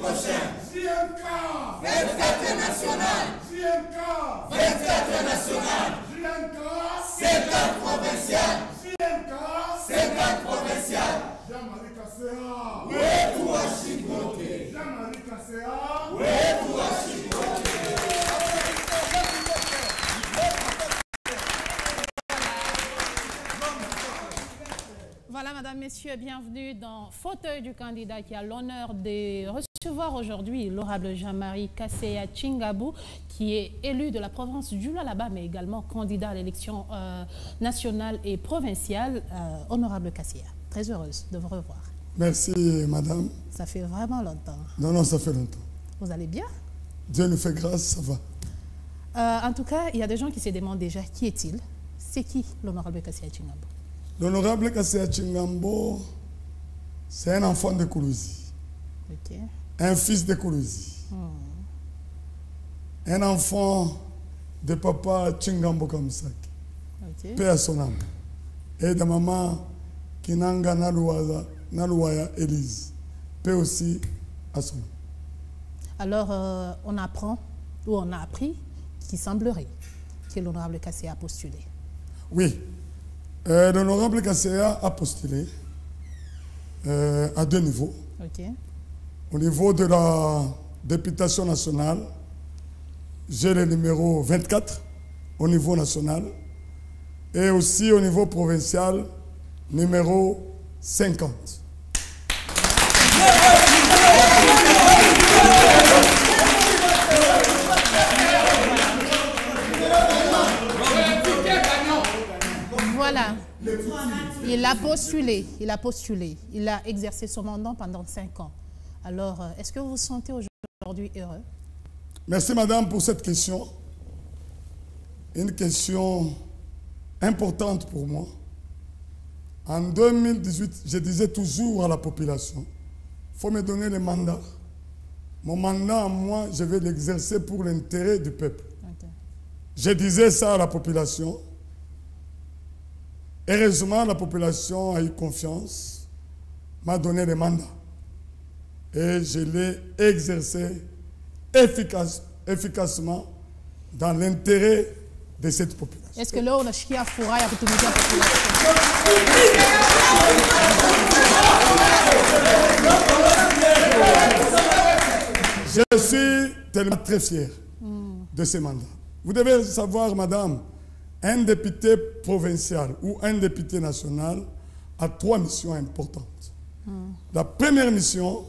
prochain. JMK. 24 national. JMK. 24 national. JMK. 50 provincial. JMK. 50 provincial. Jean-Marie Kassea. Wetu wa Chibote. Jean-Marie Kassea. Wetu wa Chibote. Voilà, mesdames, messieurs, bienvenue dans Fauteuil du candidat qui a l'honneur de recevoir aujourd'hui l'honorable Jean-Marie Kassea Chingabou, qui est élu de la province du Lualaba, mais également candidat à l'élection nationale et provinciale. Honorable Kassea, très heureuse de vous revoir. Merci, madame. Ça fait vraiment longtemps. Non, non, ça fait longtemps. Vous allez bien? Dieu nous fait grâce, ça va. En tout cas, il y a des gens qui se demandent déjà qui est-il? C'est qui l'honorable Kassea Chingabou? L'honorable Kassea Chingabou, c'est un enfant de Kourouzi. Okay. Un fils de Kourouzi. Un enfant de papa Chingabou Kamsaki. Okay. Paix à son âme. Et de maman Kinanga Nalouaya Élise. Paix aussi à son âme. Alors, on apprend, ou on a appris, qu'il semblerait que l'honorable Kassea a postulé. Oui. L'honorable Kassea a postulé à deux niveaux. Okay. Au niveau de la députation nationale, j'ai le numéro 24 au niveau national et aussi au niveau provincial, numéro 50. Voilà, il a postulé, il a exercé son mandat pendant 5 ans. Alors, est-ce que vous vous sentez aujourd'hui heureux? Merci madame pour cette question. Une question importante pour moi. En 2018, je disais toujours à la population, il faut me donner le mandat. Mon mandat, moi, je vais l'exercer pour l'intérêt du peuple. Okay. Je disais ça à la population. Heureusement, la population a eu confiance, m'a donné le mandat. Et je l'ai exercé efficacement dans l'intérêt de cette population. Est-ce que là, on a chié à fourraille à la population? Je suis tellement très fier de ce mandat. Vous devez savoir, madame, un député provincial ou un député national a 3 missions importantes. La première mission,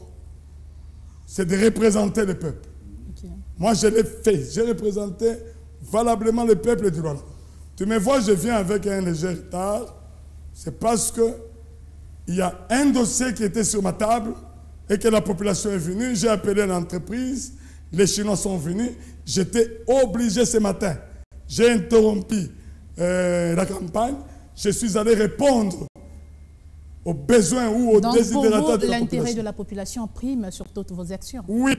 c'est de représenter le peuple. Okay. Moi, je l'ai fait. J'ai représenté valablement le peuple du Lualaba. Tu me vois, je viens avec un léger retard. C'est parce qu'il y a un dossier qui était sur ma table et que la population est venue. J'ai appelé l'entreprise. Les Chinois sont venus. J'étais obligé ce matin. J'ai interrompu la campagne, je suis allé répondre aux besoins ou aux désidératas de la population. L'intérêt de la population prime sur toutes vos actions. Oui,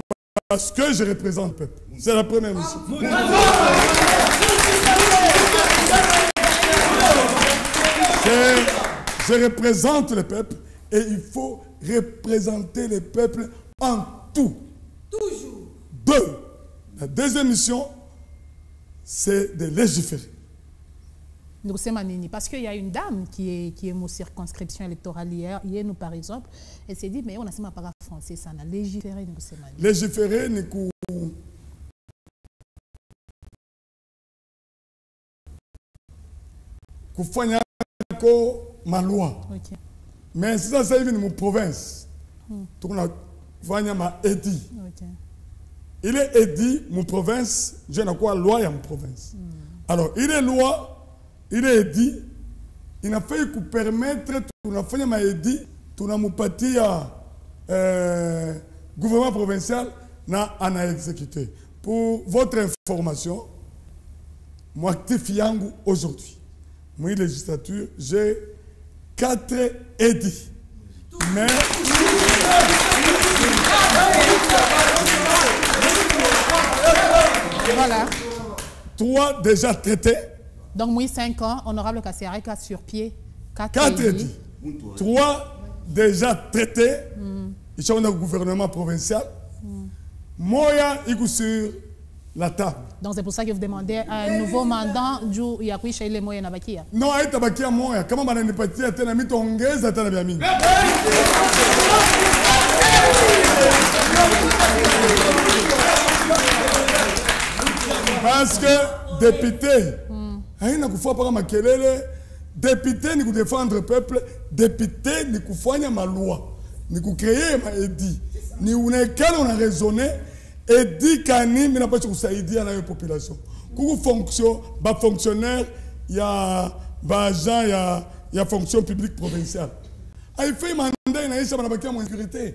parce que je représente le peuple. C'est la première mission. Je représente le peuple et il faut représenter le peuple en tout. Toujours. 2. La deuxième mission, c'est de légiférer. Parce qu'il y a une dame qui est mon circonscription électorale hier, nous par exemple, elle s'est dit, mais on a ce pas français, ça a légiféré. Légiférer, nous ma loi. Okay. Mais si ça c'est une province, on a ma édit. Okay. Il est édit, mon province, je n'ai quoi loi en province. Alors, il est loi. Il est dit, il n'a fait que permettre, tout a fait ma édit, tout a moupati à gouvernement provincial n'a exécuté. Pour votre information, moi actif Yangu aujourd'hui, moi législature, j'ai 4 édits. Mais voilà. 3 déjà traités. Donc, moi, 5 ans, honorable Kassea sur pied, 4 édits. 3 déjà traités. Ils sont dans le gouvernement provincial. Moya iko sur la table. Donc c'est pour ça que vous demandez un nouveau mandat du Yakuisha ile moya na bakia. Non, aita bakia moya. Kama bananipatia tena mitongeza tena vya mingi. Parce que député, haina kufua paka makelele. Député ni kudéfendre le peuple. Député ni kufanya maloi. Ni kucréer ma edi. Ni unekana on a raisonné. Edi kani mina pas kusaidia na yo population. Kuku fonction, ba fonctionnaire, ya ba agent, ya fonction publique provinciale. Il faut mandat inaisha banabakia en sécurité.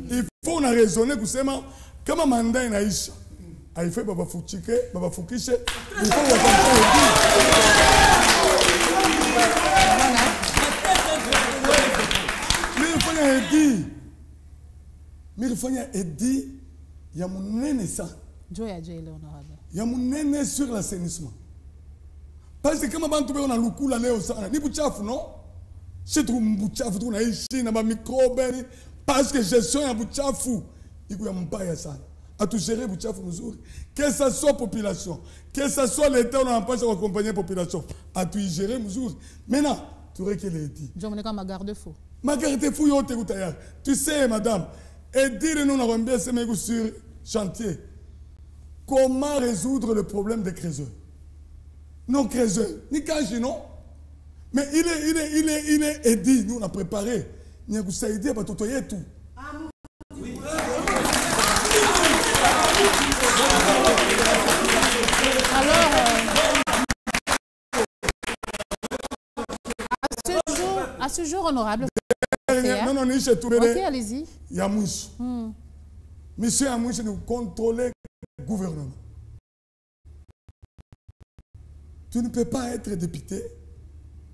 Il faut on a raisonné kusema kama mandat inaisha. Il faut baba fukike, baba fukishe. Il faut wa fonction. Milifanya edi ya munene sa. Joya Jele honorable. Ya munene sur l'assainissement. Parce que kama bantu beko na lukula leo sana ni buchafu non? C'est trop buchafu tu naishi na ba microbe parce que gestion ya buchafu iko ya mbaya sana. À gérer buchafu mzuri. Que ça soit population, que ça soit l'État on empêche d'accompagner population. À tout gérer mzuri. Maintenant, tu récupères edi. Je me comme garde-fou. Ma garde-fou yote kutaya. Tu sais madame, et dire-nous on a sur chantier. Comment résoudre le problème des creuseurs? Non creuseurs, ni kaji non. Mais il est aidé, nous on a préparé. Ni a aidé à totoyer tout. Alors, à ce jour honorable. Non, ni chez tout. Ok, allez-y. Yamouche. Monsieur Yamouche, nous contrôler le gouvernement. Tu ne peux pas être député.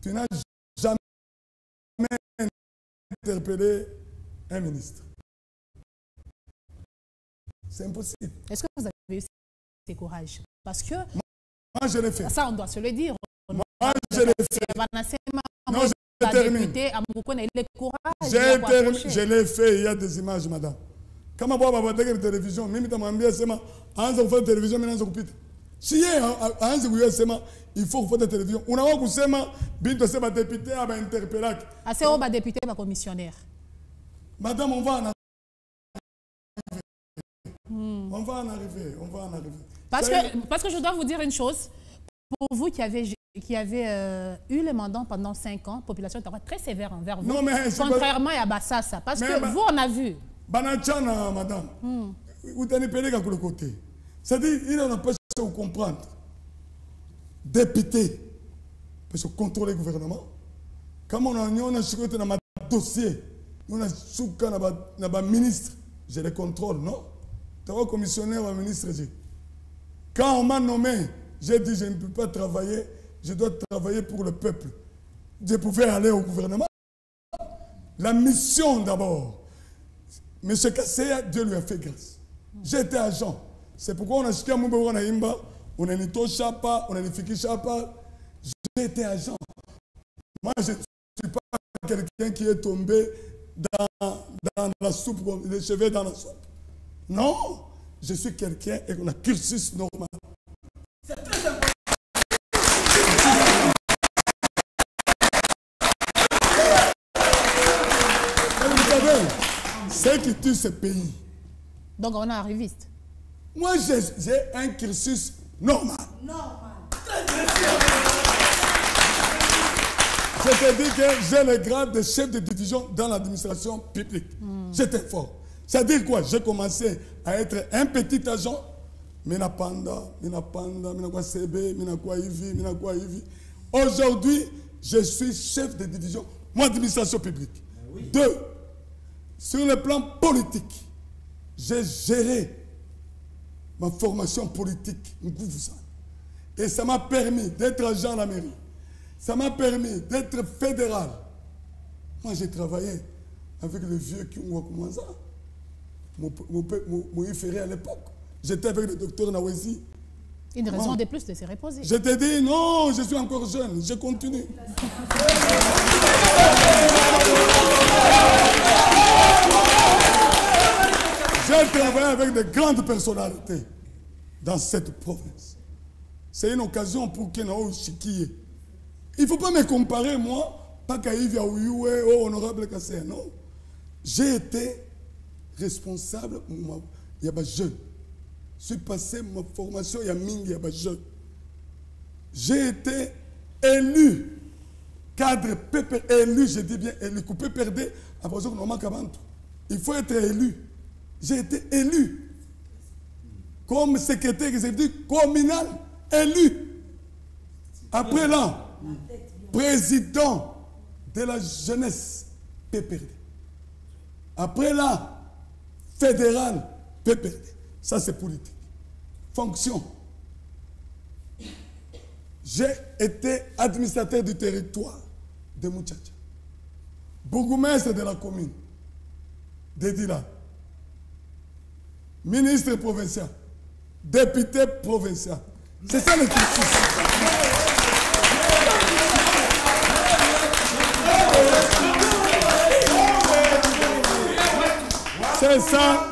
Tu n'as jamais interpellé un ministre. C'est impossible. Est-ce que vous avez eu ce courage? Parce que... Moi, je l'ai fait. Ça, on doit se le dire. Moi, je l'ai fait. Non, je termine. Je l'ai fait, il y a des images, madame. Quand je vois la télévision, même si je dis que la télévision, si il faut faire la télévision. On a vu que les députés ont interpellé. Assez haut, les députés, les commissionnaires. Madame, on va en arriver. On va en arriver. Parce que je dois vous dire une chose. Pour vous qui avez eu le mandat pendant 5 ans, la population est très sévère envers vous. Non, mais contrairement à Bassassa. Parce que vous, on a vu. Banachana, madame. Vous tenez pelé à le côté. C'est-à-dire, il n'a pas de comprendre. Député, parce que contrôler le gouvernement. Comme on a un dossier, on a un ministre, je le contrôle, non? Tu as un commissionnaire ou un ministre. Quand on m'a nommé, j'ai dit je ne peux pas travailler, je dois travailler pour le peuple. Je pouvais aller au gouvernement. La mission d'abord. M. Kasseya, Dieu lui a fait grâce. J'étais agent. C'est pourquoi on a chiqué à Moubou, on a Imba, on a Nito Chapa, on a Nifiki Chapa. J'étais agent. Moi, je ne suis pas quelqu'un qui est tombé dans la soupe, les cheveux dans la soupe. Non, je suis quelqu'un et on a cursus normal. C'est très important. Vous savez, c'est qui tue ce pays. Donc on est arriviste. Moi, j'ai un cursus normal. Je te dis que j'ai le grade de chef de division dans l'administration publique. J'étais fort. C'est-à-dire quoi? J'ai commencé à être un petit agent. Aujourd'hui, je suis chef de division, moi, d'administration publique. Oui. 2. Sur le plan politique, j'ai géré ma formation politique. Et ça m'a permis d'être agent à la mairie. Ça m'a permis d'être fédéral. Moi, j'ai travaillé avec le vieux qui ont commencé. Mon ferré à l'époque. J'étais avec le docteur Nawezi. Une raison de plus de se reposer. Je te dis, non, je suis encore jeune. Je continue. J'ai travaillé avec de grandes personnalités dans cette province. C'est une occasion pour que nous chiquier. Il ne faut pas me comparer, moi, pas qu'à Yves Yaouyou ou honorable Kassé. Non. J'ai été responsable, il y a des jeunes. Je suis passé ma formation, il y a Mingi, il y a des jeunes. J'ai été élu, cadre élu, je dis bien élu, coupé perdé, après ça, il faut être élu. J'ai été élu comme secrétaire exécutif communal, élu. Après là, président de la jeunesse PPRD. Après là, fédéral PPRD. Ça, c'est politique. Fonction. J'ai été administrateur du territoire de Mouchacha. Bourgmestre de la commune de Dila. Ministre provincial. Député provincial. C'est ça le cursus. C'est ça.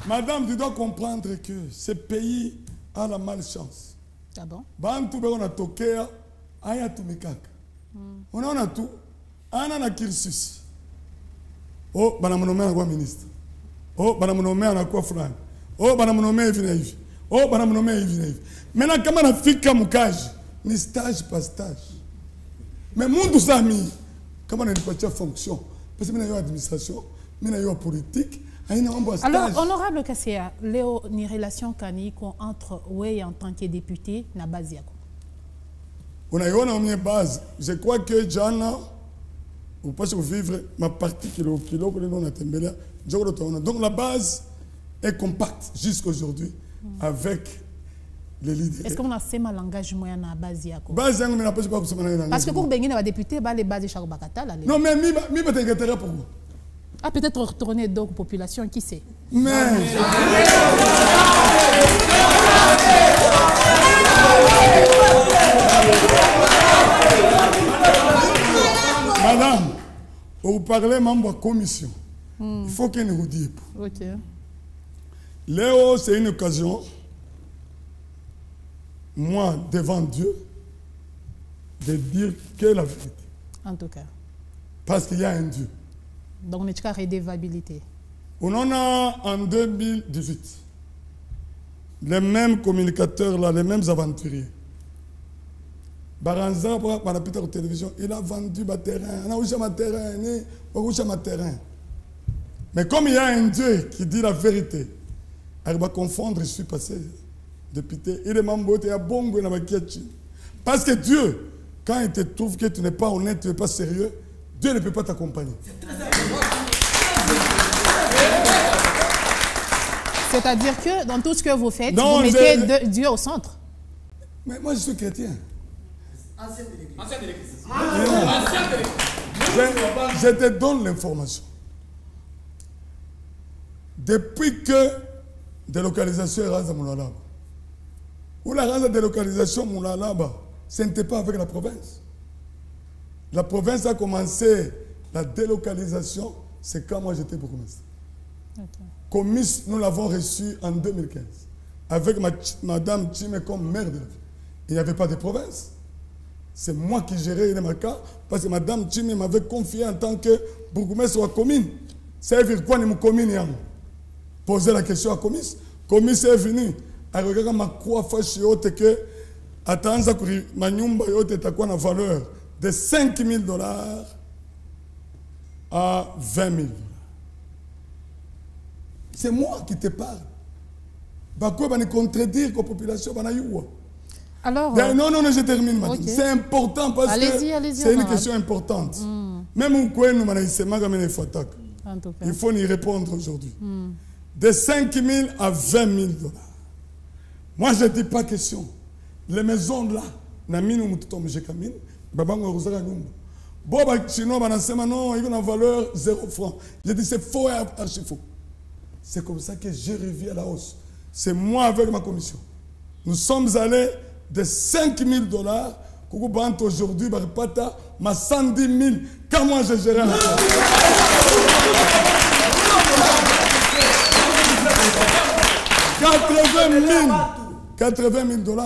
Madame, tu dois comprendre que ce pays a la malchance. Ah bon? Bantu on a tokea, aya tumikaka. On a tout, on a cursus. Oh, banamonome à quoi ministre? Oh, banamonome à quoi frère? Oh, banamonome Evinevi. Oh, banamonome Evinevi. Maintenant, comment on a fait comme cage? Ni stage par stage. Mais monde ça mis, comment on a une fonction? Parce que nous avons administration, nous avons politique. Alors, honorable Kasséa, Léo, ni relation entre Wei en tant que député na base yako. On a une base. Je crois que Jana, vous pouvez vivre ma partie kilo que nous avons. Donc la base est compacte jusqu'à aujourd'hui avec les leaders. Est-ce qu'on a fait mal engagement na base yako? Base yango mais n'a pas parce que quand on est député, les bases de chaque bakata là. Non mais mi pas t'inquiéter pour moi. Ah, peut-être retourner donc population, qui sait? Mais... Madame, vous parlez membre de la commission. Il faut que nous vous disions. Ok. Léo, c'est une occasion, moi, devant Dieu, de dire que la vérité. En tout cas. Parce qu'il y a un Dieu. Donc, on a une redevabilité. On en a en 2018 les mêmes communicateurs, là, les mêmes aventuriers. Baranza, par la petite télévision, il a vendu ma terrain. On a ouché ma terrain, on a ouché ma terrain. Mais comme il y a un Dieu qui dit la vérité, elle va confondre, je suis passé député, il est membre de Bongo et Namakiachi. Parce que Dieu, quand il te trouve que tu n'es pas honnête, tu n'es pas sérieux, Dieu ne peut pas t'accompagner. C'est-à-dire que dans tout ce que vous faites, vous mettez Dieu au centre. Mais moi, je suis chrétien. Ancien de l'église. Je te donne l'information. Depuis que délocalisation est rasée à Moulalaba, ou la rase de délocalisation Moulalaba, ce n'était pas avec la province. La province a commencé la délocalisation, c'est quand moi j'étais bourgmestre. Comice, nous l'avons reçu en 2015, avec Madame Chime comme maire de la ville. Il n'y avait pas de province. C'est moi qui gérais les cas parce que Madame Chime m'avait confié en tant que bourgmestre de la commune. C'est dire quoi nous commune poser la question à Comice. Comice est venu. Elle regarde ma croix fâchée haute que attends ma nyumba yote itakuwa na valeur de $5,000 à $20,000. C'est moi qui te parle. Pourquoi va nous contredire que la population va nous. Alors, non, je termine, madame. Okay. C'est important parce que c'est une question importante. Même au coin, nous il faut y répondre aujourd'hui. De $5,000 à $20,000. Moi, je ne dis pas question. Les maisons là, Namine ou Moutoum Jekamine, Babango Rosara Numba. Boba Chinois, Banasema, non, ils ont une valeur 0 francs. Je dis c'est faux et archi faux. C'est comme ça que j'ai revu à la hausse. C'est moi avec ma commission. Nous sommes allés de 5 000 $. Coucou Bant aujourd'hui, Baripata, ma 110 000. Quand moi je gérais la 80 000 $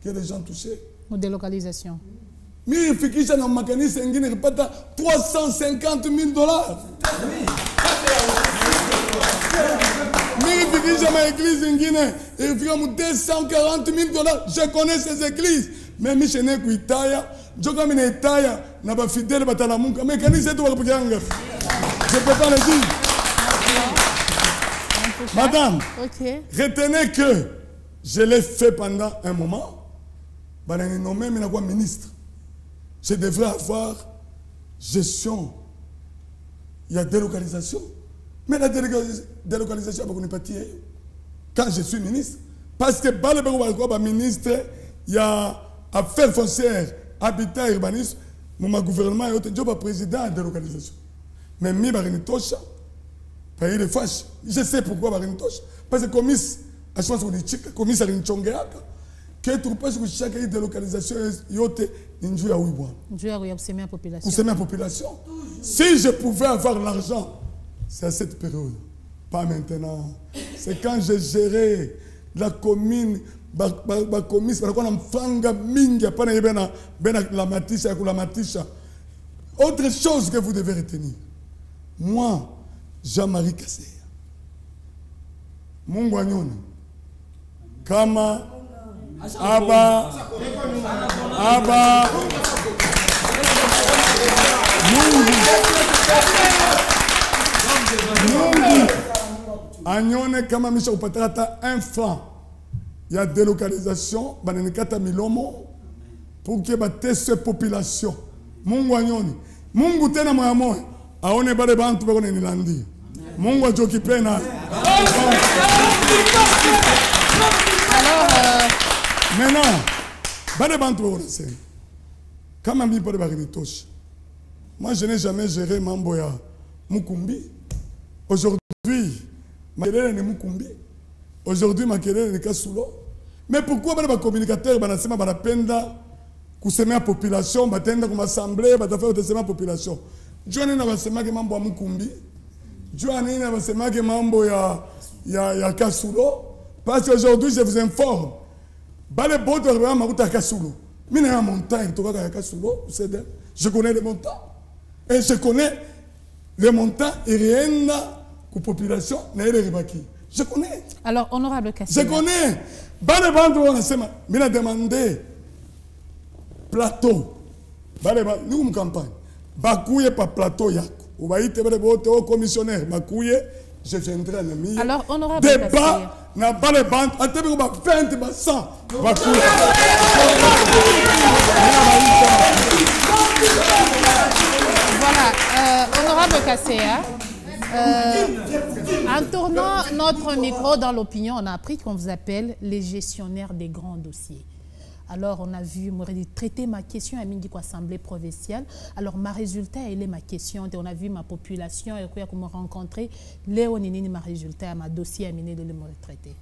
que les gens touchaient. Ou délocalisation. Mais il faut qu'il y ait un mécanisme qui ne pas 350 000 $. Mais il faut qu'il y ait une église en Guinée. Il faut qu'il y ait 240 000 $. Je connais ces églises. Mais je n'ai pas Itaya. Je connais Itaya. Je n'ai pas fidèle. Mais mécanisme, c'est tout. Je ne peux pas le dire. Madame, retenez que je l'ai fait pendant un moment. Je l'ai nommé ministre. Je devrais avoir gestion. Il y a délocalisation. Mais la délocalisation, je ne pas dire. Quand je suis ministre, parce que le ministre, il y a affaires foncières, habitat, urbanisme, mon gouvernement est le président de délocalisation. Mais je suis Tosha. Je sais pourquoi Barintosh. Parce que commis, à chaque fois commis à Rinchongeaka, que tu penses que chaque délocalisation yote injou ya ouibwa. Injou ya la population. Pour la population. Si je pouvais avoir l'argent, c'est à cette période. Pas maintenant. C'est quand j'ai géré la commune, la commis, parce qu'on a franga minga, pas la matisha, la matisha. Autre chose que vous devez retenir. Moi, Jean-Marie Kasseya. Mungu anyone. Kama Aba Mungu anyone kama misha upatata un franc. Il y a délocalisation, banenikata milomo pour que bate cette population. Mungu anyone. Mungu tena moya moya. Aone bale bantu bako nilandi. Mungu ajokipena. Alors maintenant, bale bantu bako nilandi. Kama mbi bale bako nitosha. Moi je n'ai jamais géré mambo ya Mukumbi. Aujourd'hui, ma kelele ni Mukumbi. Aujourd'hui ma kelele ni Kasulo. Mais pourquoi bale ba communicateur banasema banapenda kusemea population, batenda kuma assemblée, batafanya kusemea population. Joani na basemake mambo ya Mukumbi. Joani na basemake mambo ya Kasulo. Parce qu'aujourd'hui, je vous informe. Bale bote wa makuta Kasulo. Mine ya montagne toka ya Kasulo, je connais les montants. Et je connais les montants et rien que population na ele ribaki. Je connais. Alors honorable Kasseya. Je connais. Bale bantu wana sema, mina demandé plateau. Bale ba ni une campagne. Bakouye par plateau yako. Ou baïte bale bote au commissionnaire. Bakouye, je viendrai à l'ami. Alors honorable débat n'a pas les bandes. Attendez qu'on va 20 ba 100. Bakouye. Voilà, honorable Kasseya. En tournant notre micro dans l'opinion, on a appris qu'on vous appelle les gestionnaires des grands dossiers. Alors, on a vu, moi, traiter ma question à Mindiko Assemblée provinciale. Alors, ma résultat, elle est ma question. On a vu ma population, et comment rencontrer Léonine, ma résultat, ma dossier à mener de le traiter.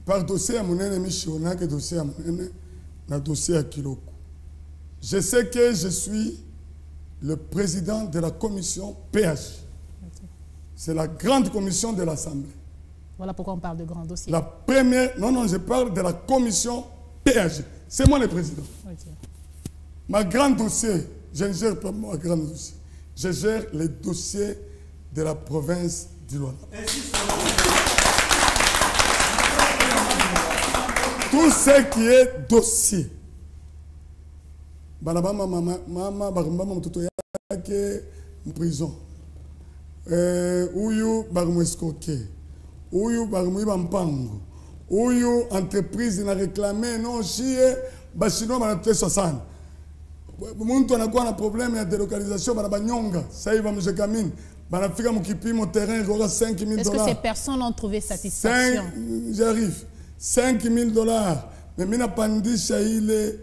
Par dossier à mon ennemi, on a que dossier à mon ennemi, un dossier à Kiloko. Je sais que je suis le président de la commission PH. C'est la grande commission de l'Assemblée. Voilà pourquoi on parle de grands dossiers. La première, non, je parle de la commission PH. C'est moi le président. Okay. Ma grande dossier, je ne gère pas mon grand dossier. Je gère les dossiers de la province du Luanda. Tout ce qui est dossier. Maman, prison. Ouyu barmo escroqué. Ouyu barmo ibampango. Ouyu entreprise n'a réclamé non chier bachino banate 60. Muntu anakuwa na problème ya délocalisation bana banyonga. Ça il va me jekamine. Banafika mukipimo terrain il aura 5 000 $. Est-ce que ces personnes ont trouvé satisfaction? J'arrive. 5 000 $. mais mina pandisha ile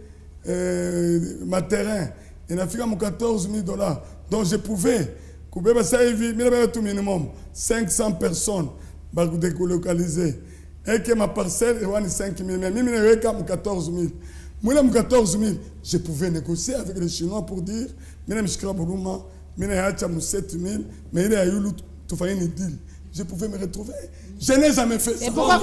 ma terrain inafika mu 14 000 $. Donc je pouvais kubeba ça hivi mina beba tout minimum 500 personnes ba délocaliser et que ma parcelle est 5 000, mais mimi neweka mu 14 000. Moi mu 14 000, je pouvais négocier avec les Chinois pour dire mina mishikira buluma mina yacha mu 7 000, mais il y a eu tout faire une deal. Je pouvais me retrouver. Je n'ai jamais fait ça. Et pourquoi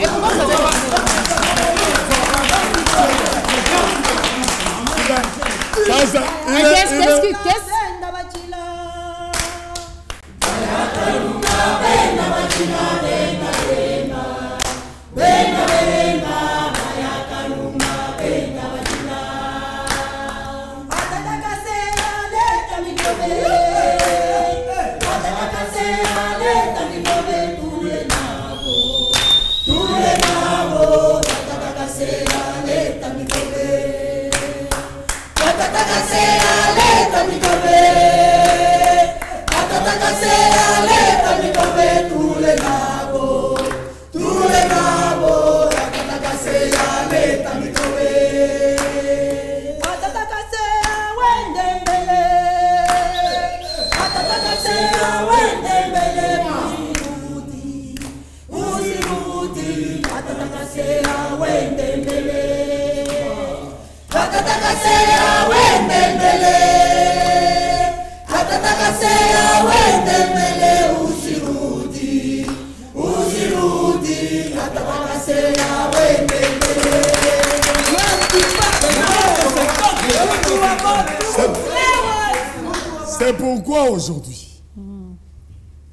C'est pourquoi aujourd'hui,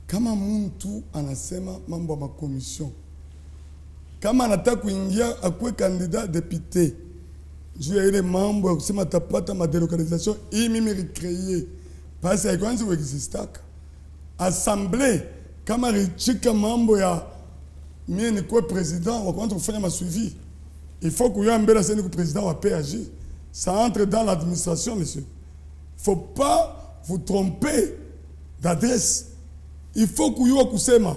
kama muntu anasema mambo ya commission, kama anataka kuingia akwe candidat député, juu ya ile mambo ya kusema tapata ma délocalisation hii mimi recréer parce que kwanza existaka assemblée kama richika mambo ya mimi ni kwa président wa kwanza kufanya masuivi, il faut que yambela seni ku président wa PAG, ça entre dans l'administration monsieur. Faut pas vous tromper d'adresse. Il faut que vous kusema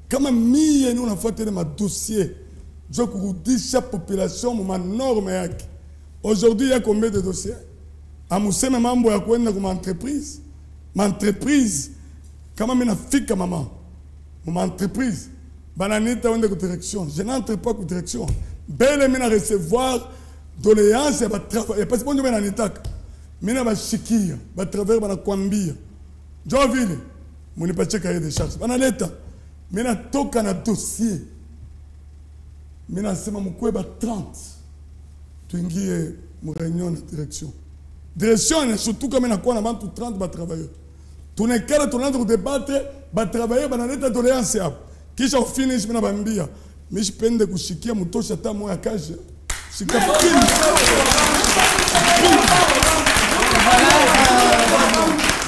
kama mie ni unafuata ma dossier je kurudisha population ma norme yake. Aujourd'hui il y a combien de dossiers amuseme mambo ya kwenda kwa entreprise. Ma entreprise kama mimi nafika mama ma entreprise bananita wende ku direction, je n'entre pas ku direction bele mimi na recevoir doléance ya travail et parce que bon mimi nanitaka mina bashikia ba travers bana kwambia jo vile munipatie cahier de charge bana leta mina toka na dossier mina sema mkwe ba 30 tuingie mu réunion de direction et surtout comme na kwa na bantu 30 ba travailleurs tunekala tunaanza débattre ba travailleurs bana leta doléance hapo kisha finish mina bambia mishipende kushikia mutosha ta moya kaje sikafiki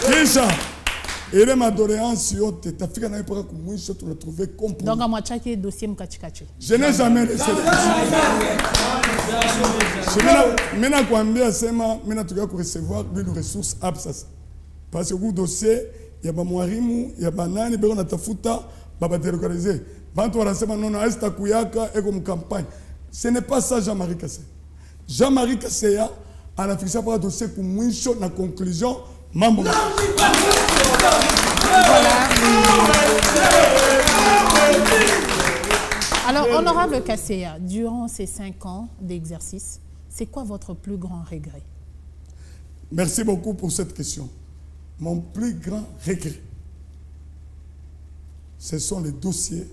Kisha, il est ma doléance yote. T'as fait qu'on a pas kumwisho tu l'as trouvé compromis. Donc à moitié qui dossier mkachikachi. Je n'ai jamais laissé. Mina kwambia sema mina tukia ku recevoir lui les ressources absas. Parce que vous dossier ya ba mwarimu ya banani beko natafuta baba délocaliser. Bantu wanasema non non esta kuyaka eko mu campagne. Ce n'est pas ça Jean-Marie Kassé. Jean-Marie Kassé a fixé par dossier kumwisho na conclusion mambo. Alors, honorable Kasseya, durant ces 5 ans d'exercice, c'est quoi votre plus grand regret? Merci beaucoup pour cette question. Mon plus grand regret, ce sont les dossiers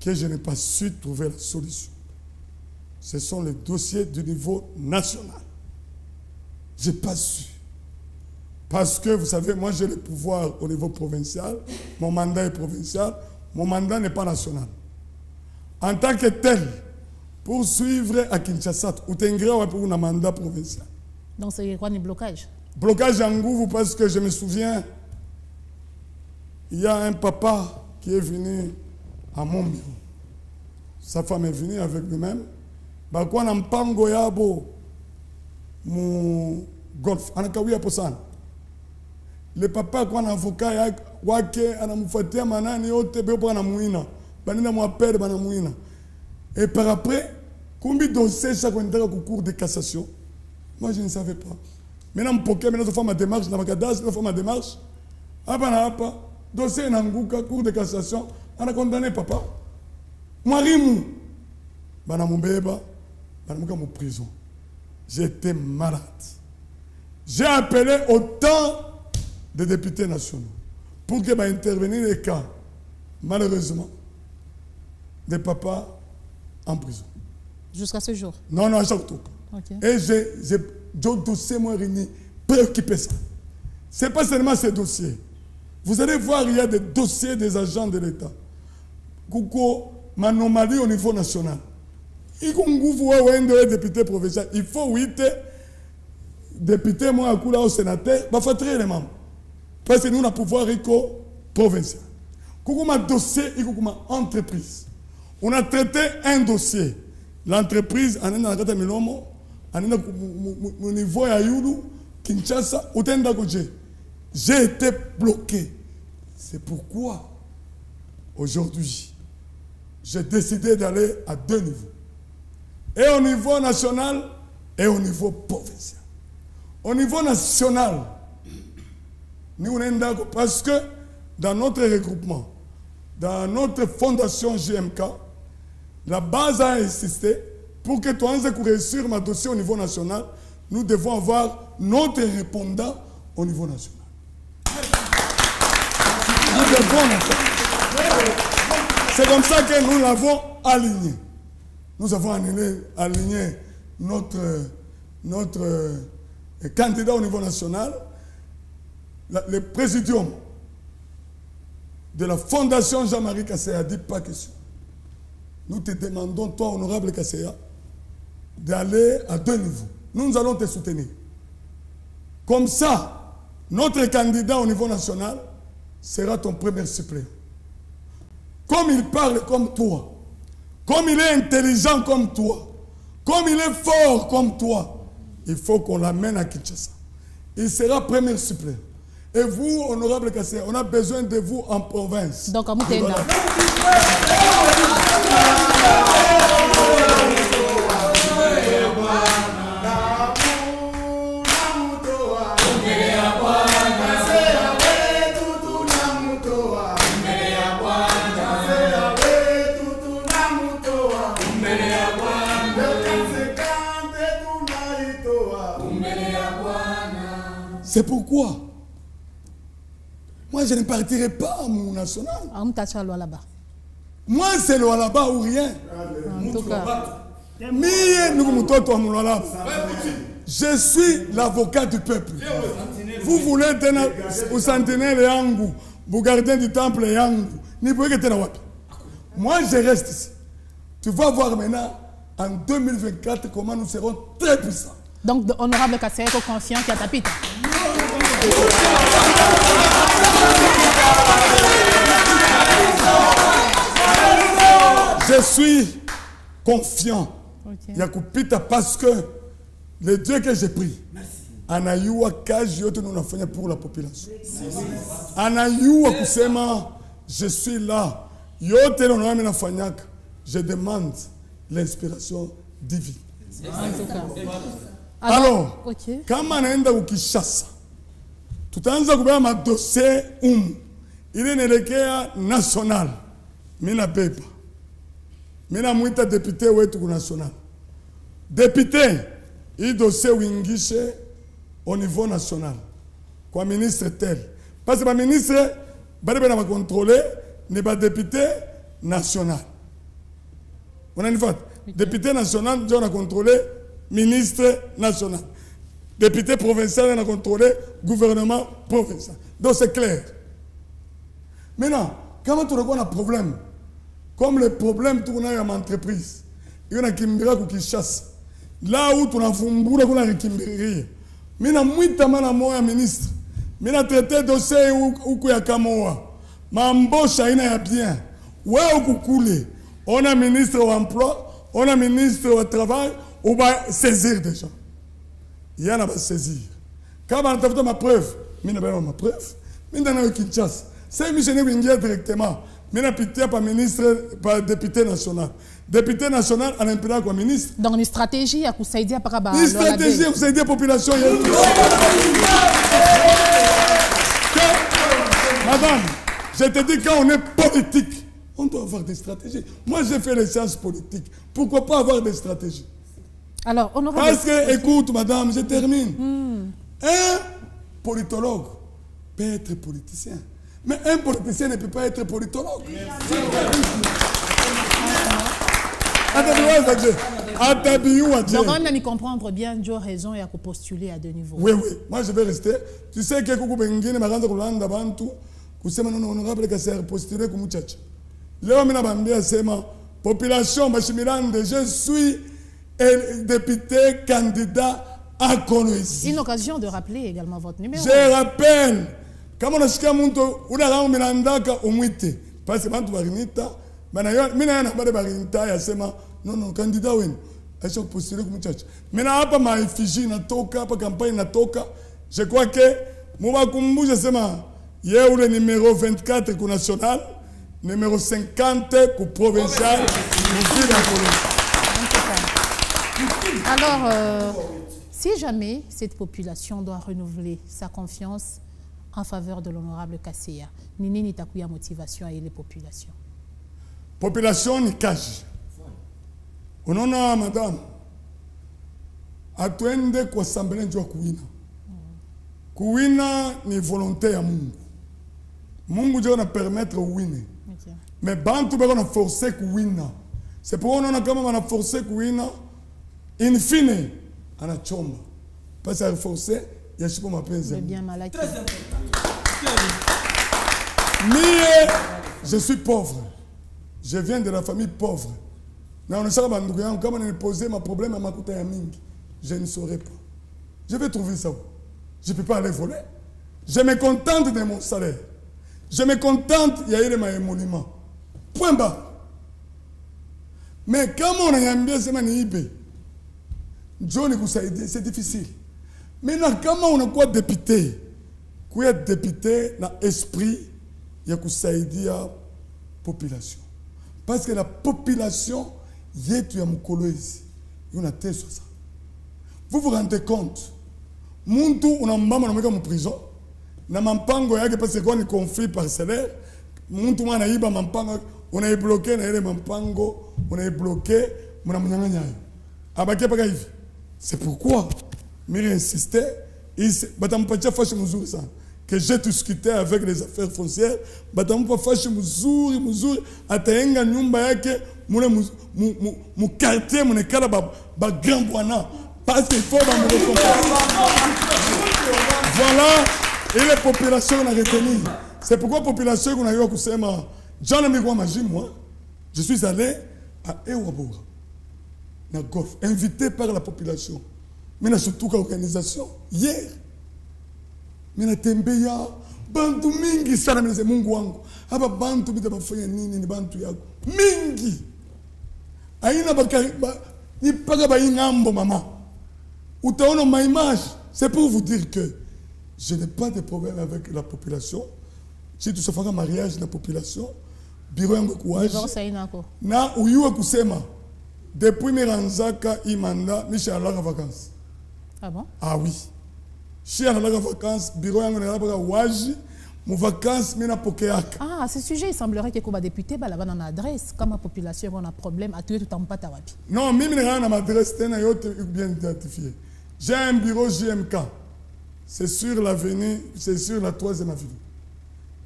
que je n'ai pas su trouver la solution. Ce sont les dossiers du niveau national. Je n'ai pas su. Parce que, vous savez, moi j'ai le pouvoir au niveau provincial, mon mandat est provincial, mon mandat n'est pas national. En tant que tel, pour suivre à Kinshasa, ou Tengra pour un mandat provincial. Donc c'est quoi le blocage? Blocage en Gouvou parce que je me souviens, il y a un papa qui est venu à mon bureau. Sa femme est venue avec lui-même. Bakwa na mpango yabo mu golf anakawia posana. Le papa kwa na avocat wake anamfuatia manani yote bebo anamuina. Banina mwapele banamuina. Et par après Combien de dossiers chaque fois au cours de cassation? Moi, je ne savais pas. Maintenant, je fais ma démarche, je fais ma démarche. Dossier Nangouka, cours de cassation, on a condamné papa. Marimou, mon bébé, mon prison. J'étais malade. J'ai appelé autant de députés nationaux pour qu'ils intervenir les cas, malheureusement, de papa en prison. Jusqu'à ce jour? Non, à chaque tour. Okay. Et j'ai dossier moi préoccupé ça. Ce n'est pas seulement ces dossiers. Vous allez voir, il y a des dossiers des agents de l'État. Kouko, m'anomalie au niveau national. Il faut député provincial. Il faut 8 députés, moi, au sénateur, il faut traiter les membres. Parce que nous, on a pouvoir provincial. Kouko, ma dossier, il faut ma entreprise. On a traité un dossier. L'entreprise, on est dans la Milomo, on est au niveau à Yulu, Kinshasa, au Tendagoje. J'ai été bloqué. C'est pourquoi, aujourd'hui, j'ai décidé d'aller à 2 niveaux. Et au niveau national et au niveau provincial. Au niveau national, nous sommes d'accord parce que dans notre regroupement, dans notre fondation JMK, la base a insisté pour que toi, on réussir ma dossier au niveau national, nous devons avoir notre répondant au niveau national. C'est comme ça que nous l'avons aligné. Nous avons aligné notre candidat au niveau national, le présidium de la Fondation Jean-Marie Kasseya dit pas question. Nous te demandons, toi, honorable Kasseya, d'aller à 2 niveaux. Nous allons te soutenir. Comme ça, notre candidat au niveau national sera ton premier suppléant. Comme il parle comme toi, comme il est intelligent comme toi, comme il est fort comme toi, il faut qu'on l'amène à Kinshasa. Il sera premier suppléant. Et vous, honorable Kasseya, on a besoin de vous en province. Donc, à Moutenda. C'est pourquoi moi je ne partirai pas à mon national. Moi c'est le là-bas ou rien. En tout cas. Je suis l'avocat du peuple. Vous voulez au centenaire Yangu, vous gardien du temple Yangu. Moi je reste ici. Tu vas voir maintenant en 2024 comment nous serons très puissants. Donc, honorable Kasseya, confiant qu'il y a tapita. Je suis confiant. Yakupita parce que le Dieu que j'ai pris, Anayua Kajiote nous l'a fait pour la population. Anayua Kusema, je suis là. Yote l'on Fanyak, je demande l'inspiration divine. En tout cas. Alors, quand on est au Kinshasa, tout le temps, ma dossier, il est un national. Mina Pepa. Mina Mouita député ou national. Député, il dossier Wingiche au niveau national. Quoi ministre tel. Parce que le ministre, il va contrôler, n'est pas député national. On a une fois. Député national, on a contrôlé. Ministre national. Député provincial, on a contrôlé gouvernement provincial. Donc c'est clair. Maintenant, quand on a un problème, comme le problème tourne à l'entreprise, il y a qui chasse. Là où tu as fumboula, on a qui Maintenant, moi, je suis ministre. Maintenant, traité dossier où il y a Kamoa. Ma embauche, il y a bien. Ouais, on a ministre de l'emploi, on a ministre du travail. On va saisir des gens. Il y en a à saisir. Quand on a fait ma preuve, je n'ai pas ma preuve. Je n'ai pas Kinshasa. C'est M. Wingia directement. Je n'ai pas ministre, pas député national. député national à l'imprimer comme ministre. Donc une stratégie à kusaidia para ba. Une stratégie à kusaidia population. Madame, je te dis quand on est politique, on doit avoir des stratégies. Moi j'ai fait les sciences politiques. Pourquoi pas avoir des stratégies? Alors, on aura parce que, écoute madame, je termine. Un politologue peut être politicien. Mais un politicien ne peut pas être politologue. Donc, on a mis comprendre bien, Joe raison et à postuler à deux niveaux. Oui, oui. Moi, je vais rester. Tu sais que Koukou Bengine m'a rendu Rolanda Bantu, Koussema non honorable que c'est postulé comme Tchatch. Léo Mina Bambia Sema, population Bachimirande, je suis député candidat à Kolwezi. Une occasion de rappeler également votre numéro. Je rappelle, comme on a chiqué Munto, on a rendu Mirandaka au Mouite. Parce que Bantu Barinita, Mina n'a pas de Barinita, il y a Sema. Non, non, candidat, oui. Je suis postulé comme tchatch. Maintenant, pas ma effigie, na toka, pas campagne, na toka. Je crois que, moi, comme je sais, il y a le numéro 24 pour national, numéro 50 pour provincial, Alors, si jamais cette population doit renouveler sa confiance en faveur de l'honorable Kasseya, Nini Nitakuya motivation à les populations. Population ni cache. On a madame. Atuende kwa assemblée njua kuwina. Kuwina ni volonté ya Mungu. Mungu ndio permettre uwine. Mais bantu bako na forcer kuwina. C'est pour on a kama wana forcer kuwina in fine anachomba. Parce que forcer yashipo mapenzi. C'est bien malade. Très important. Mie, je suis pauvre. Je viens de la famille pauvre. Quand on me posé ma problème à ma côté à Mingi, je ne saurais pas. Je vais trouver ça où? Je ne peux pas aller voler. Je me contente de mon salaire. Je me contente, il y a eu mes émoluments. Point bas. Mais quand on a bien c'est manibé. John c'est difficile. Maintenant, comment on a quoi député? Quoi député dans l'esprit, il y a la population. Parce que la population, vous vous rendez compte? Muntu on a en prison. Na mampango yake parce que on conflit parcellaire. Muntu mwana iba mampango, on a bloqué na ile mampango, on a bloqué, mwana mnyanganya. Abaki paka hivi. C'est pourquoi Miri insistait, batampatia fashi mzuri sana. Que j'ai discuté avec les affaires foncières, batampa fashi mzuri ataenga nyumba yake mule mu quartier mune kala ba grand bwana parce qu'il faut ba mu voilà et les populations on a retenu. C'est pourquoi la population on a eu à kusema jana migwa maji moi je suis allé à Ewabora na golf invité par la population mais na surtout l'organisation hier mina tembea bantu mingi sana mimi Mungu wangu hapa bantu bita bafanya nini ni bantu yako mingi aina bakari ni paga ba ingambo mama utaona ma image. C'est pour vous dire que je n'ai pas de problème avec la population. Si tu fais un mariage de la population bureau yangu kuaje na uyuwa kusema depuis miranzaka imanda Michel la vacances. Ah bon? Ah oui. Si on a la vacances, bureau yangu na la waji, mon vacances mina pokeaka. Ah, à ce sujet, il semblerait que comme député là-bas dans l'adresse, comme la population a un problème, à tuer tout en pâte à wapi. Non, mimi na ma adresse tena yote bien identifié. J'ai un bureau JMK. C'est sur l'avenue, c'est sur la 3e avenue.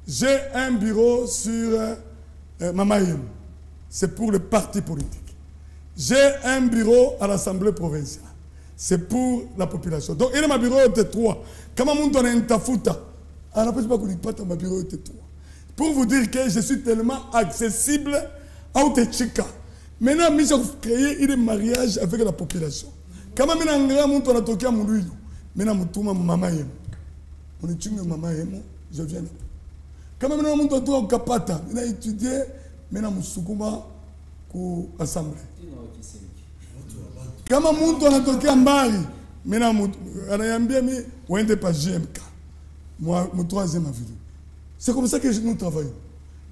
J'ai un bureau sur Mamayem. C'est pour le parti politique. J'ai un bureau à l'Assemblée provinciale. C'est pour la population. Donc, il y a un bureau de 3. Comment on a un tafuta? On n'a pas de ma bureau de 3. Pour vous dire que je suis tellement accessible à Outechika. Maintenant, je vais créer un mariage avec la population. Comment on a un grand toqué à Moulouilou? Maintenant, je suis maman. On est une maman, je viens. Comment on a un toqué au Kapata? On a étudié, maintenant, je suis pour l'Assemblée. Kama mtu anatokea mbali, mimi ananiambia mimi uende pa JMK. Moi, mon 3e avenue. C'est comme ça que nous travaillons.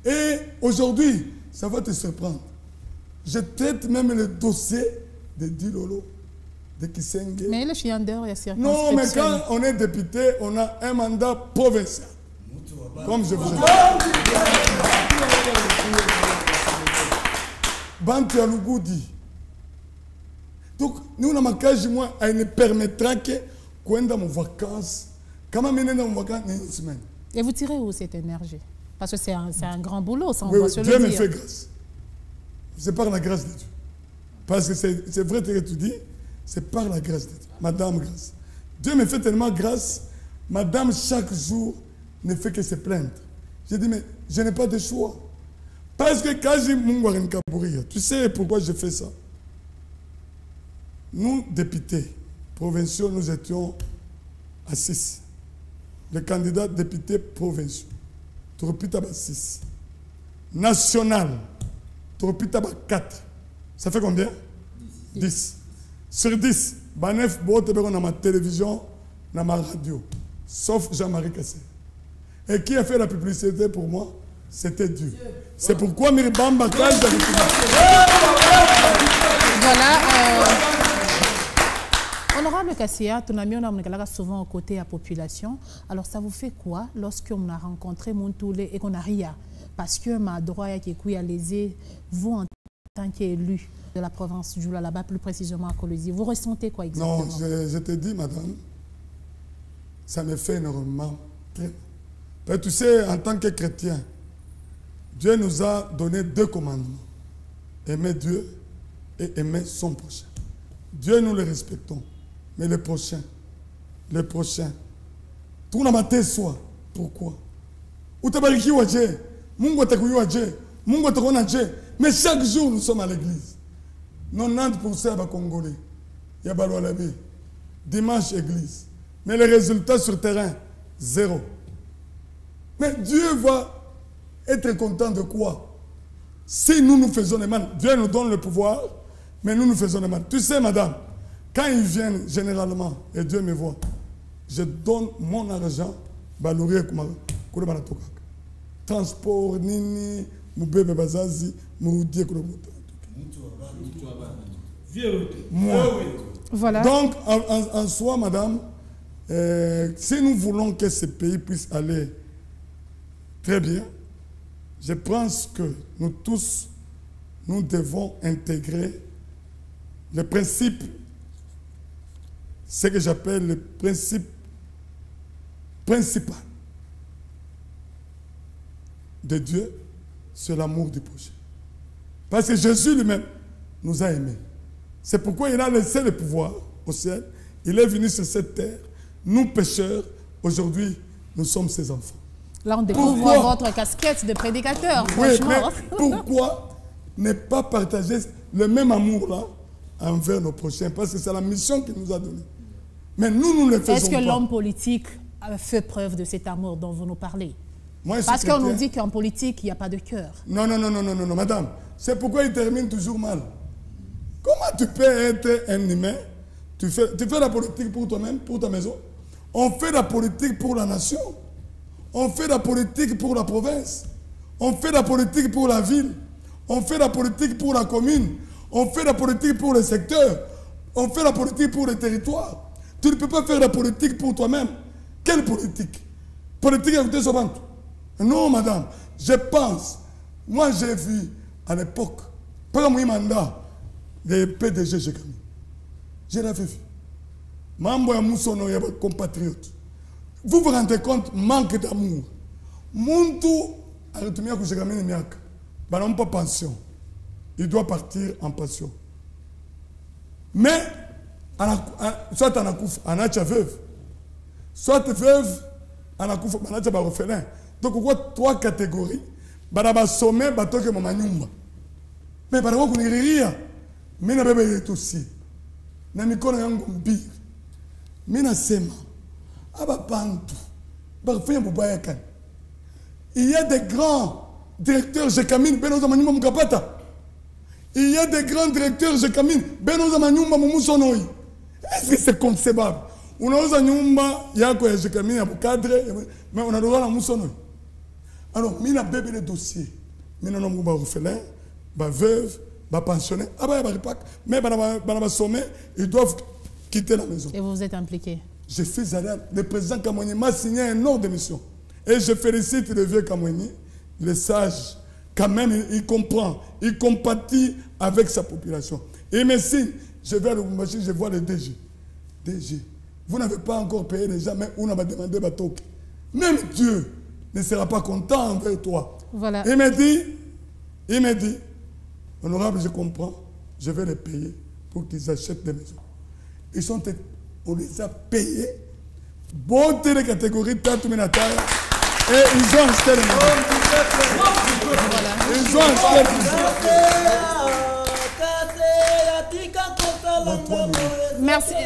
Et aujourd'hui, ça va te surprendre. Je traite même le dossier de Dilolo, de Kisenge. Mais le chien d'heure, il y a circonscription. Non, mais quand on est député, on a un mandat provincial. Comme je vous ai dit. Bantu Alugoudi. Donc, nous, on a marqué, moi, elle ne permettra que quand dans mes vacances, quand je suis dans mes vacances, une semaine. Et vous tirez où cette énergie? Parce que c'est un grand boulot, ça, on Oui, doit oui, se le Dieu dire. me fait grâce. C'est par la grâce de Dieu. Parce que c'est vrai ce que tu dis, c'est par la grâce de Dieu. Madame grâce. Dieu me fait tellement grâce, madame chaque jour ne fait que se plaindre. J'ai dit, mais je n'ai pas de choix. Parce que quand j'ai mon Kabouria, tu sais pourquoi je fais ça? Nous, députés provinciaux, nous étions à 6. Les candidats députés provinciaux. Toropitaba 6. National. Toropitaba 4. Ça fait combien? 10. Sur 10, Banef Bote dans ma télévision, dans ma radio. Sauf Jean-Marie Kassé. Et qui a fait la publicité pour moi? C'était Dieu. C'est pourquoi Miribamba Kassé. Voilà. Honorable Kassia, tu as souvent aux côtés de la population. Alors ça vous fait quoi lorsqu'on a rencontré Montoulé et qu'on a rien? Parce que ma droit qui a lésé, vous en tant qu'élu de la province du Joula là-bas, plus précisément à Kolwezi, vous ressentez quoi exactement? Non, je te dis, madame, ça me fait énormément. Tu sais, en tant que chrétien, Dieu nous a donné 2 commandements. Aimer Dieu et aimer son prochain. Dieu, nous le respectons. Mais le prochain, tout le matin soit. Pourquoi? Mais chaque jour, nous sommes à l'église. 90% de Congolais. Il y a Baloualabé. Dimanche, église. Mais les résultats sur terrain, 0. Mais Dieu va être content de quoi? Si nous faisons les mal, Dieu nous donne le pouvoir, mais nous faisons les mal. Tu sais, madame, quand ils viennent généralement, et Dieu me voit, je donne mon argent, transport, nini, moubebe bazazi, moudie, Voilà. Donc, en soi, madame, si nous voulons que ce pays puisse aller très bien, je pense que nous tous, nous devons intégrer le principe, ce que j'appelle le principe principal de Dieu, c'est l'amour du prochain. Parce que Jésus lui-même nous a aimés. C'est pourquoi il a laissé le pouvoir au ciel. Il est venu sur cette terre. Nous, pécheurs, aujourd'hui, nous sommes ses enfants. Là, on découvre votre casquette de prédicateur, oui, franchement. Mais pourquoi ne pas partager le même amour-là envers nos prochains? Parce que c'est la mission qu'il nous a donnée. Mais nous ne le faisons pas. Est-ce que l'homme politique a fait preuve de cet amour dont vous nous parlez? Moi, parce qu'on nous dit qu'en politique, il n'y a pas de cœur. Non, madame. C'est pourquoi il termine toujours mal. Comment tu peux être un humain? Tu fais la politique pour toi-même, pour ta maison. On fait la politique pour la nation. On fait la politique pour la province. On fait la politique pour la ville. On fait la politique pour la commune. On fait la politique pour le secteur. On fait la politique pour le territoire. Tu ne peux pas faire la politique pour toi-même. Quelle politique? Politique avec des sobantes. Non, madame. Je pense. Moi, j'ai vu à l'époque, par mon mandat, les PDG, je l'avais vu. Mambo ya Moussono, ya compatriotes. Vous vous rendez compte, manque d'amour. Muntu, arrêtez-moi que je ramène miaka. Bah, pas pension. Il doit partir en pension. Mais, soit en akouf, en acha veuve. Soit veuve, en akouf, en acha orphelin. Donc, on voit 3 catégories. Bah, sommet, bah, toke mon manyumba. Mais, bah, on n'y rien. Mais, na bébé est aussi. Na mikono yangu mbiri. Mina sema. Il y a des grands directeurs, je camine, Benoza Manyumba Mukapata. Il y a des grands directeurs, je camine, Benoza Manyumba Mumusonoi. Est-ce que c'est concevable? On a un nyumba, yako ya je camine à cadre, mais on a le droit à Musonoi. Alors, mina bébé le dossier. Mina non mouba orphelin, ba veuve, pensionnaires, mais sommet, ils doivent quitter la maison. Et vous vous êtes impliqué? Je suis allé, le président Kamweni m'a signé un ordre de mission. Et je félicite le vieux Kamweni, le sage. Quand même, il comprend, il compatit avec sa population. Et me signe, je vais à Lubumbashi, je vois le DG. DG, vous n'avez pas encore payé les gens, mais on a demandé Batok. Même Dieu ne sera pas content envers toi. Voilà. Il me dit, honorable, je comprends, je vais les payer pour qu'ils achètent des maisons. On les a payés. Bonne les catégories, et ils ont acheté les maisons. Ils ont acheté les maisons.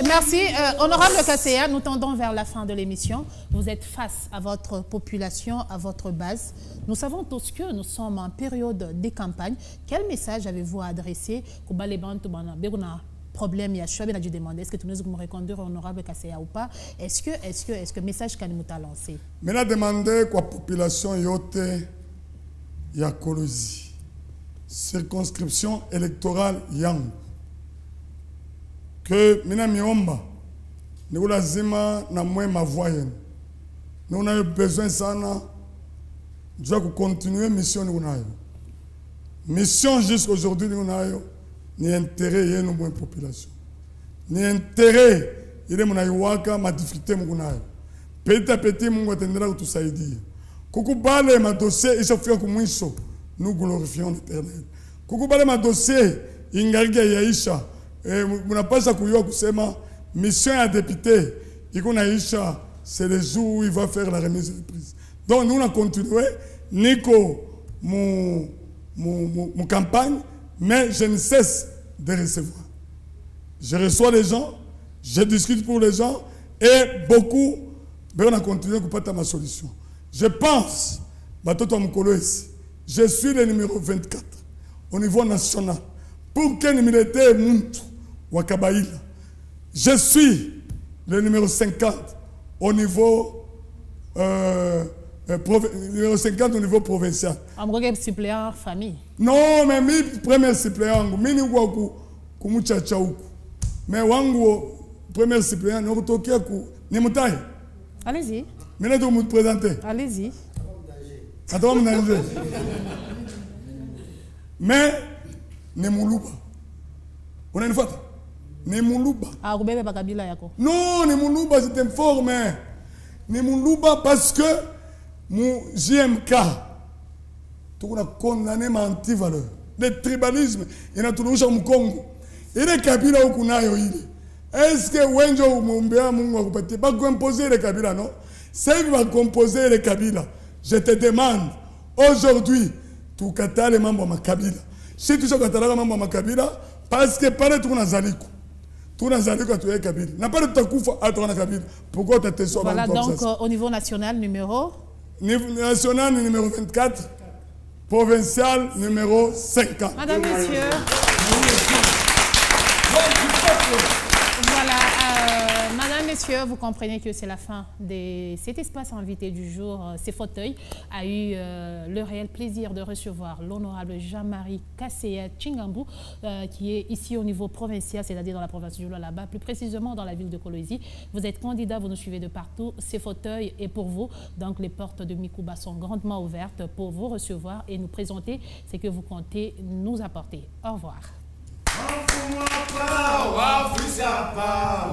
Merci. Honorable Kasseya, nous tendons vers la fin de l'émission. Vous êtes face à votre population, à votre base. Nous savons tous que nous sommes en période de campagne. Quel message avez-vous à adresser problème, il y a choix, dû demander est-ce que tu nous reconduire honorable Kasseya ou pas? Est-ce que message qu'on nous a lancé? Mais la demandé quoi population yote ya Kolosi circonscription électorale yang que mina miomba nous lazima na moi ma voix nous on a besoin sana de continuer mission nous on a mission jusqu'aujourd'hui nous on a ni intérêt y nous population ni intérêt il est mon aiwaka ma difficulté mon petit à petit mon atendra tout ça dit kukubale ma dossier il s'offre comme mwiso nous glorifions l'Éternel kukubale ma dossier ingarga yaisha munapasha kuyua kusema mission à député iko naisha c'est le jour où il va faire la remise de prise donc nous on a continué niko mon campagne. Mais je ne cesse de recevoir. Je reçois les gens, je discute pour les gens et beaucoup, on a continué à couper ma solution. Je pense, je suis le numéro 24 au niveau national. Pour que militaire Muntu Wakabaïla, je suis le numéro 50 au niveau numéro 50 au niveau provincial. Un suppléant famille. Non, mais mi premier suppléant, mini waku kumuchacha huku. Mais wangu premier suppléant no kutokia ku ni mutai. Allez-y. Mimi ndo vous présenter. Allez-y. Attends, danger. Mais ni muluba. On une fois. Ni muluba. Ah, kubebe bakabila yako. Non, ni muluba, je t'informe. Ni muluba parce que mon JMK, tout a condamné ma anti-valeur. Le tribalisme, il y a toujours au Congo. Il est Kabila au Kunayo. Est-ce que Wenjo Mumbea Mungu ne pas composer les Kabila, non? C'est qui va composer les Kabila. Je te demande, aujourd'hui, tu kata les membres de ma Kabila. Si tu kata les membres de ma Kabila, parce que par tout Nazaliku. Tout Nazaliku, tu es Kabila. N'a pas de takufa à toi Kabila. Pourquoi tu te sauves? Voilà, donc au niveau national, numéro national numéro 24, provincial numéro 50. Madame, Messieurs, voilà, Madame, Messieurs, vous comprenez que c'est la fin de cet espace invité du jour. Ces fauteuils a eu le réel plaisir de recevoir l'honorable Jean-Marie Kasseya Tchingambu, qui est ici au niveau provincial, c'est-à-dire dans la province du là-bas, plus précisément dans la ville de Kolosi. Vous êtes candidat, vous nous suivez de partout. Ces fauteuils est pour vous. Donc les portes de Mikuba sont grandement ouvertes pour vous recevoir et nous présenter ce que vous comptez nous apporter. Au revoir. Wafunya pa,